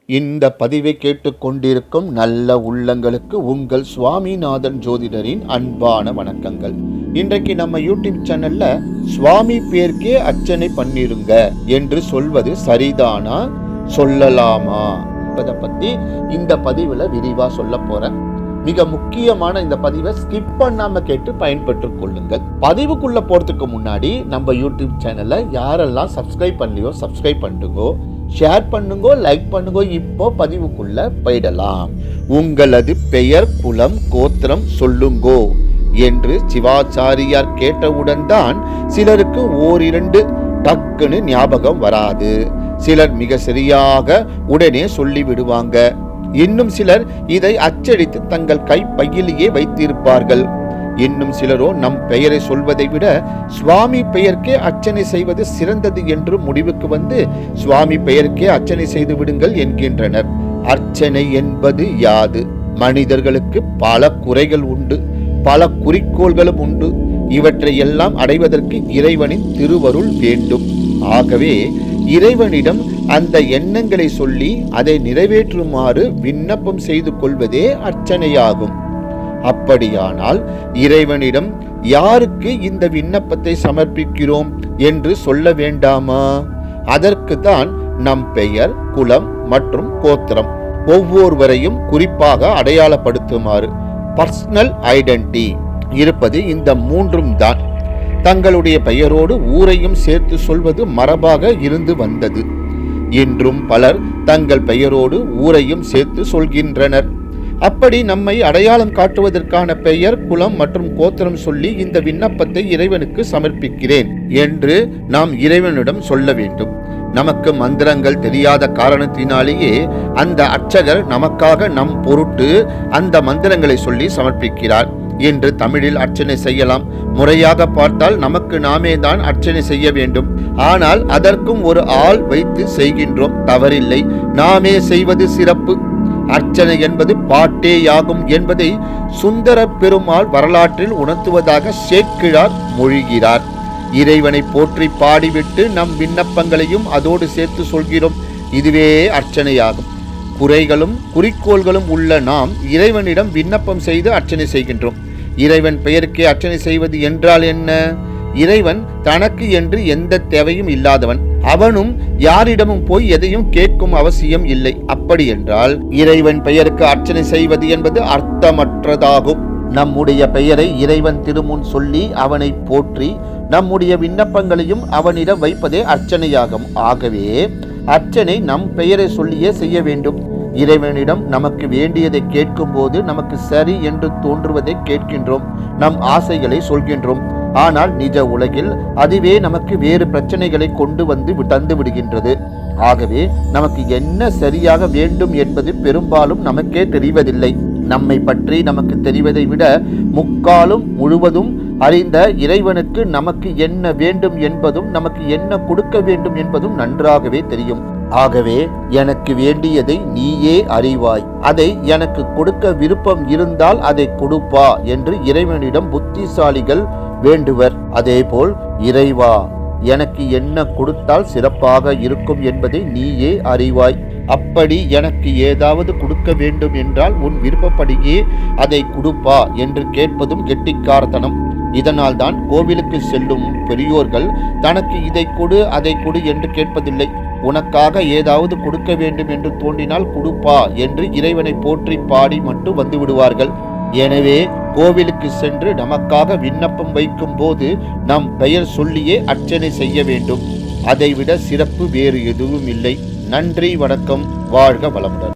இந்த பதிவை கேட்டுக்கொண்டிருக்கும் நல்ல உள்ளங்களுக்கு உங்கள் சுவாமிநாதன் ஜோதிடரின் அன்பான வணக்கங்கள். இன்றைக்கு நம்ம யூடியூப் சேனல்ல சுவாமி பேருக்கே அர்ச்சனை பண்ணிருங்க என்று சொல்வது சரிதானா, சொல்லலாமா என்பதை பத்தி இந்த பதிவுல விரிவா சொல்ல போறேன். மிக முக்கியமான இந்த பதிவை ஸ்கிப் பண்ணாம கேட்டு பயன்பெற்றுக் கொள்ளுங்கள். பதிவுக்குள்ள போறதுக்கு முன்னாடி நம்ம யூடியூப் சேனலை யாரெல்லாம் சப்ஸ்கிரைப் பண்ணலையோ சப்ஸ்கிரைப் பண்ணுங்கோ, ஷேர் பண்ணுங்க, லைக் பண்ணுங்க. இப்போ பதிவுக்குள்ள போயிடலாம். உங்களது பெயர், குலம், கோத்திரம் சொல்லுங்கோ என்று சிவாச்சாரியார் கேட்டவுடன் தான் சிலருக்கு ஓரிரண்டு டக்குன்னு ஞாபகம் வராது. சிலர் மிக சரியாக உடனே சொல்லி விடுவாங்க. இன்னும் சிலர் இதை அச்சடித்து தங்கள் கைப்பையிலேயே வைத்திருப்பார்கள். இன்னும் சிலரோ நம் பெயரை சொல்வதை விட சுவாமி பெயருக்கே அர்ச்சனை செய்வது சிறந்தது என்று முடிவுக்கு வந்து சுவாமி பெயருக்கே அர்ச்சனை செய்து விடுங்கள் என்கின்றனர். அர்ச்சனை என்பது யாது? மனிதர்களுக்கு பல குறைகள் உண்டு, பல குறிக்கோள்களும் உண்டு. இவற்றை எல்லாம் அடைவதற்கு இறைவனின் திருவருள் வேண்டும். ஆகவே இறைவனிடம் அந்த எண்ணங்களை சொல்லி அதை நிறைவேற்றுமாறு விண்ணப்பம் செய்து கொள்வதே அர்ச்சனையாகும். அப்படியானால் இறைவனிடம் யாருக்கு இந்த விண்ணப்பத்தை சமர்ப்பிக்கிறோம் என்று சொல்ல வேண்டாமா? அதற்கு தான் நம் பெயர், குலம் மற்றும் கோத்திரம் ஒவ்வொருவரையும் குறிப்பாக அடையாளப்படுத்துமாறு பர்சனல் ஐடென்டிட்டி இருப்பது இந்த மூன்றும் தான். தங்களுடைய பெயரோடு ஊரையும் சேர்த்து சொல்வது மரபாக இருந்து வந்தது. இன்றும் பலர் தங்கள் பெயரோடு ஊரையும் சேர்த்து சொல்கின்றனர். அப்படி நம்மை அடையாளம் காட்டுவதற்கான பெயர், குலம் மற்றும் கோத்திரம் சொல்லி இந்த விண்ணப்பத்தை இறைவனுக்கு சமர்ப்பிக்கிறேன் என்று நாம் இறைவனிடம் சொல்ல வேண்டும். நமக்கு மந்திரங்கள் தெரியாத காரணத்தினாலேயே அந்த அர்ச்சகர் நமக்காக நம் பொருட்டு அந்த மந்திரங்களை சொல்லி சமர்ப்பிக்கிறார் என்று தமிழில் அர்ச்சனை செய்யலாம். முறையாக பார்த்தால் நமக்கு நாமே தான் அர்ச்சனை செய்ய வேண்டும். ஆனால் அதற்கும் ஒரு ஆள் வைத்து செய்கின்றோம். தவறில்லை, நாமே செய்வது சிறப்பு. அர்ச்சனை என்பது பாட்டேயாகும் என்பதை சுந்தர பெருமாள் வரலாற்றில் உணர்த்துவதாக சேக்கிழார் மொழிகிறார். இறைவனை போற்றி பாடிவிட்டு நம் விண்ணப்பங்களையும் அதோடு சேர்த்து சொல்கிறோம். இதுவே அர்ச்சனையாகும். குறைகளும் குறிக்கோள்களும் உள்ள நாம் இறைவனிடம் விண்ணப்பம் செய்து அர்ச்சனை செய்கின்றோம். இறைவன் பெயருக்கே அர்ச்சனை செய்வது என்றால் என்ன? இறைவன் தனக்கு என்று எந்த தேவையும் இல்லாதவன். அவனும் யாரிடமும் போய் எதையும் கேட்கும் அவசியம் இல்லை. அப்படி என்றால் இறைவன் பெயருக்கு அர்ச்சனை செய்வது என்பது அர்த்தமற்றதாகும். நம்முடைய பெயரை இறைவன் திருமுன் சொல்லி அவனை போற்றி நம்முடைய விண்ணப்பங்களையும் அவனிடம் வைப்பதே அர்ச்சனையாகும். ஆகவே அர்ச்சனை நம் பெயரை சொல்லியே செய்ய வேண்டும். இறைவனிடம் நமக்கு வேண்டியதை கேட்கும் போது நமக்கு சரி என்று தோன்றுவதை கேட்கின்றோம், நம் ஆசைகளை சொல்கின்றோம். ஆனால் நிஜ உலகில் அதுவே நமக்கு வேறு பிரச்சனைகளை கொண்டு வந்து தந்து விடுகின்றது. ஆகவே நமக்கு என்ன சரியாக வேண்டும் என்பது பெரும்பாலும் நமக்கே தெரிவதில்லை. நம்மை பற்றி நமக்கு தெரிவதை விட முக்காலும் முழுவதும் அறிந்த இறைவனுக்கு நமக்கு என்ன வேண்டும் என்பதும் நமக்கு என்ன கொடுக்க வேண்டும் என்பதும் நன்றாகவே தெரியும். ஆகவே எனக்கு வேண்டியதை நீயே அறிவாய், அதை எனக்கு கொடுக்க விருப்பம் இருந்தால் அதை கொடுப்பா என்று இறைவனிடம் புத்திசாலிகள் வேண்டுவர். அதேபோல் இறைவா, எனக்கு என்ன கொடுத்தால் சிறப்பாக இருக்கும் என்பதை நீயே அறிவாய். அப்படி எனக்கு ஏதாவது கொடுக்க வேண்டும் என்றால் உன் விருப்பப்படியே அதை கொடுப்பா என்று கேட்பதும் கெட்டிக்காரத்தனம். இதனால் தான் கோவிலுக்கு செல்லும் பெரியோர்கள் தனக்கு இதை கொடு அதை கொடு என்று கேட்பதில்லை. உனக்காக ஏதாவது கொடுக்க வேண்டும் என்று தோன்றினால் கொடுப்பா என்று இறைவனை போற்றி பாடி மட்டும் வந்து விடுவார்கள். எனவே கோவிலுக்கு சென்று நமக்காக விண்ணப்பம் வைக்கும் போது நம் பெயர் சொல்லியே அர்ச்சனை செய்ய வேண்டும். அதைவிட சிறப்பு வேறு எதுவும் இல்லை. நன்றி, வணக்கம், வாழ்க வளமுடன்.